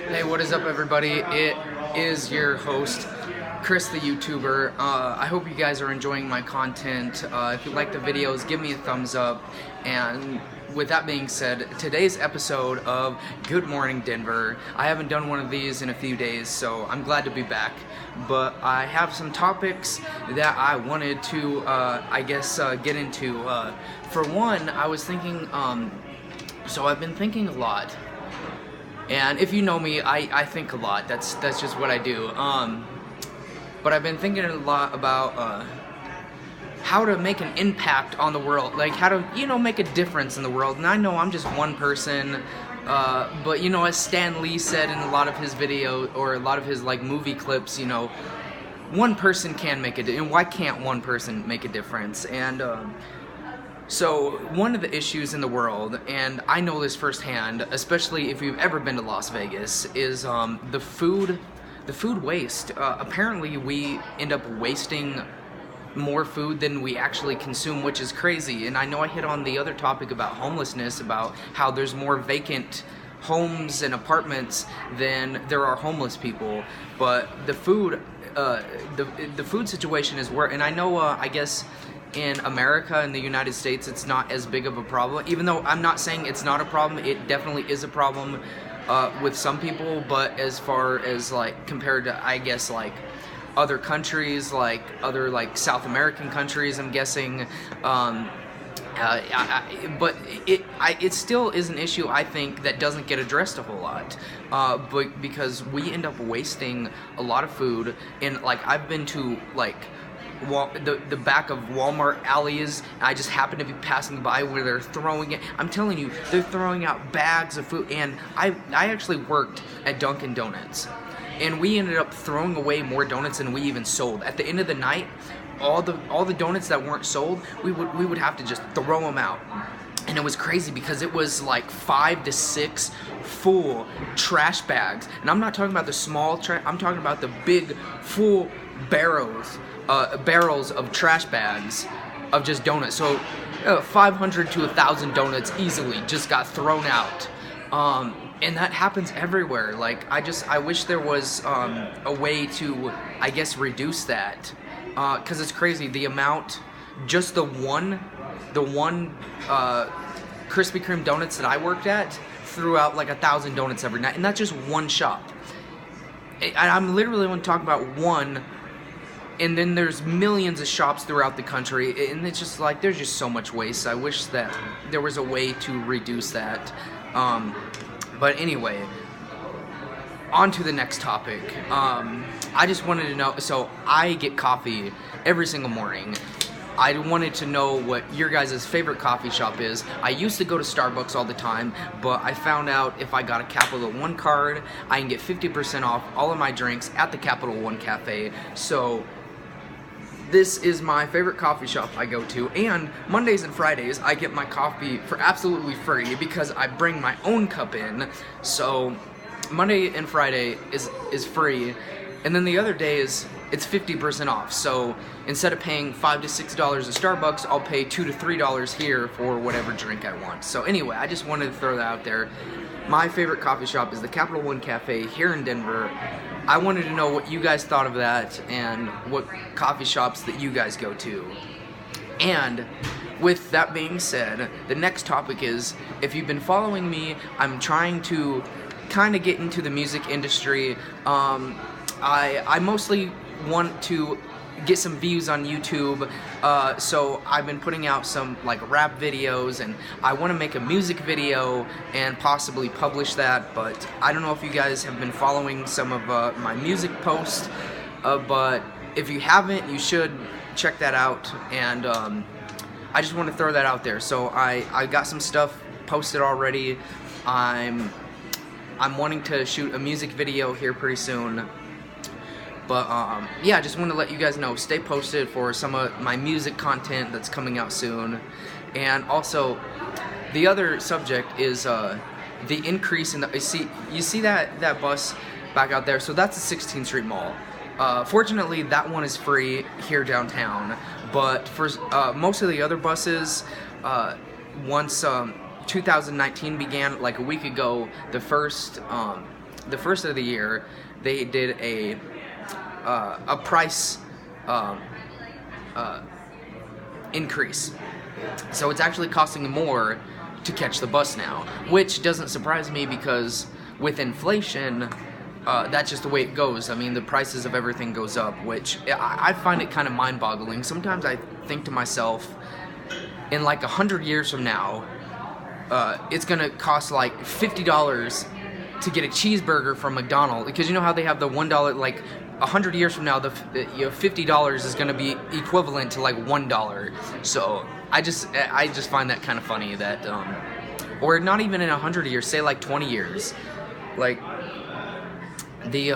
Hey, what is up, everybody? It is your host, Kris the YouTuber. I hope you guys are enjoying my content. If you like the videos, give me a thumbs up. And with that being said, today's episode of Good Morning Denver. I haven't done one of these in a few days, so I'm glad to be back. But I have some topics that I wanted to, get into. For one, I was thinking, so I've been thinking a lot. And if you know me, I think a lot. That's just what I do. But I've been thinking a lot about how to make an impact on the world, like how to make a difference in the world. And I know I'm just one person, but as Stan Lee said in a lot of his videos or a lot of his movie clips, one person can make a difference. And why can't one person make a difference? And so one of the issues in the world, and I know this firsthand, especially if you've ever been to Las Vegas, is the food waste. Apparently we end up wasting more food than we actually consume, which is crazy. And I know I hit on the other topic about homelessness, about how there's more vacant homes and apartments than there are homeless people. But the food situation is where, and I know I guess in America, in the United States, it's not as big of a problem, even though I'm not saying it's not a problem. It definitely is a problem with some people, but as far as compared to, I guess, other countries, other South American countries, I'm guessing, but it still is an issue, I think, that doesn't get addressed a whole lot, but because we end up wasting a lot of food. And I've been to the back of Walmart alleys, and I just happen to be passing by where they're throwing it. I'm telling you, they're throwing out bags of food. And I actually worked at Dunkin' Donuts, and we ended up throwing away more donuts than we even sold. At the end of the night, all the donuts that weren't sold, we would have to just throw them out. And it was crazy because it was 5 to 6 full trash bags. And I'm not talking about the small trash, I'm talking about the big full barrels of trash bags of just donuts. So 500 to 1,000 donuts easily just got thrown out. And that happens everywhere. I wish there was a way to, I guess, reduce that. Because it's crazy, the amount, just the one Krispy Kreme donuts that I worked at threw out 1,000 donuts every night. And that's just one shop. And I'm literally only talking about one. And then there's millions of shops throughout the country, and it's just there's just so much waste. I wish that there was a way to reduce that. But anyway, on to the next topic. I just wanted to know, so I get coffee every single morning. I wanted to know what your guys' favorite coffee shop is. I used to go to Starbucks all the time, but I found out if I got a Capital One card, I can get 50% off all of my drinks at the Capital One Cafe. So this is my favorite coffee shop I go to, and Mondays and Fridays I get my coffee for absolutely free because I bring my own cup in. So Monday and Friday is free, and then the other days it's 50% off. So instead of paying $5 to $6 at Starbucks, I'll pay $2 to $3 here for whatever drink I want. So anyway, I just wanted to throw that out there. My favorite coffee shop is the Capital One Cafe here in Denver. I wanted to know what you guys thought of that and what coffee shops that you guys go to. And with that being said, the next topic is, if you've been following me, I'm trying to kind of get into the music industry. I mostly want to get some views on YouTube, so I've been putting out some rap videos, and I want to make a music video and possibly publish that. But I don't know if you guys have been following some of my music posts, but if you haven't, you should check that out. And I just want to throw that out there. So I got some stuff posted already. I'm wanting to shoot a music video here pretty soon. But yeah, I just want to let you guys know, stay posted for some of my music content that's coming out soon. And also, the other subject is the increase in the, you see that bus back out there? So that's the 16th Street Mall. Fortunately, that one is free here downtown. But for most of the other buses, once 2019 began, like a week ago, the first the first of the year, they did a price increase. So it's actually costing more to catch the bus now, which doesn't surprise me because with inflation, that's just the way it goes. I mean, the prices of everything goes up, which I find it kind of mind-boggling. Sometimes I think to myself, in like 100 years from now, it's gonna cost like $50 to get a cheeseburger from McDonald's, because you know how they have the $1, like 100 years from now, the $50 is gonna be equivalent to like $1. So I just find that kind of funny that, or not even in 100 years, say like 20 years, like the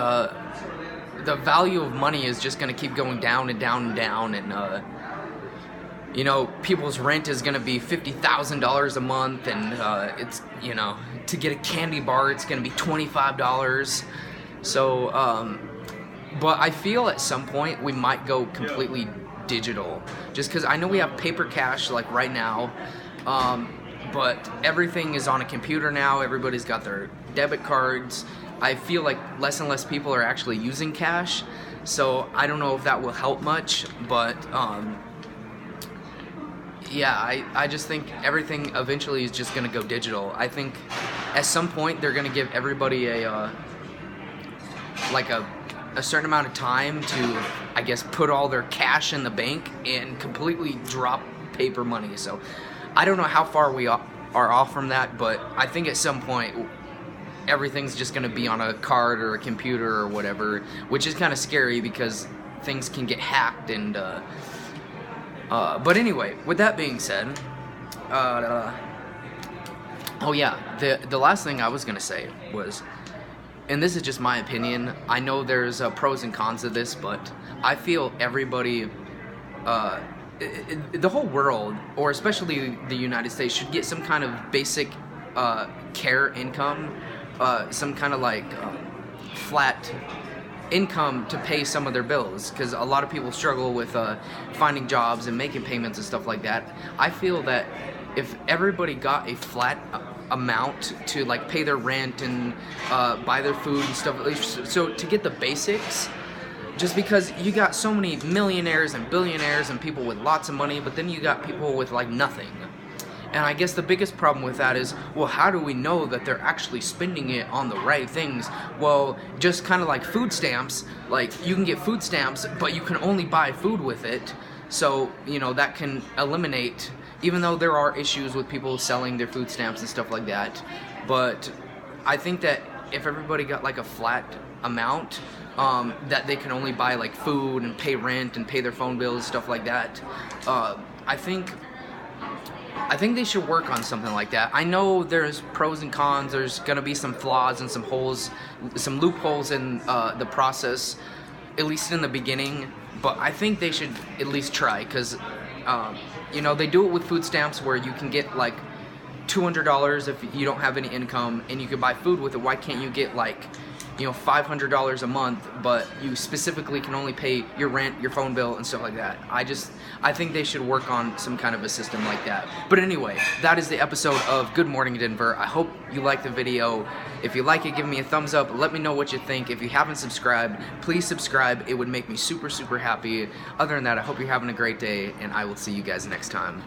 value of money is just gonna keep going down and down and down, and you know, people's rent is gonna be $50,000 a month, and it's, you know, to get a candy bar, it's gonna be $25. So, but I feel at some point we might go completely digital, just because I know we have paper cash like right now, but everything is on a computer now. Everybody's got their debit cards. I feel like less and less people are actually using cash, so I don't know if that will help much, but yeah, I just think everything eventually is just going to go digital. I think at some point they're going to give everybody a certain amount of time to, I guess, put all their cash in the bank and completely drop paper money. So I don't know how far we are off from that, but I think at some point everything's just going to be on a card or a computer or whatever, which is kind of scary because things can get hacked and but anyway, with that being said, oh yeah, the last thing I was gonna say was, and this is just my opinion, I know there's pros and cons of this, but I feel everybody, the whole world, or especially the United States, should get some kind of basic care income, some kind of like flat income to pay some of their bills, because a lot of people struggle with finding jobs and making payments and stuff like that. I feel that if everybody got a flat amount to like pay their rent and buy their food and stuff, so to get the basics, just because you got so many millionaires and billionaires and people with lots of money, but then you got people with like nothing. And I guess the biggest problem with that is, well, how do we know that they're actually spending it on the right things? Well, just kind of like food stamps, like you can get food stamps, but you can only buy food with it. So, you know, that can eliminate, even though there are issues with people selling their food stamps and stuff like that. But I think that if everybody got like a flat amount, that they can only buy like food and pay rent and pay their phone bills, stuff like that, I think they should work on something like that. I know there's pros and cons, there's gonna be some flaws and some holes, some loopholes in the process, at least in the beginning, but I think they should at least try, because you know, they do it with food stamps where you can get like $200 if you don't have any income, and you can buy food with it. Why can't you get like, you know, $500 a month, but you specifically can only pay your rent, your phone bill, and stuff like that? I think they should work on some kind of a system like that. But anyway, that is the episode of Good Morning Denver. I hope you liked the video. If you like it, give me a thumbs up. Let me know what you think. If you haven't subscribed, please subscribe. It would make me super, super happy. Other than that, I hope you're having a great day, and I will see you guys next time.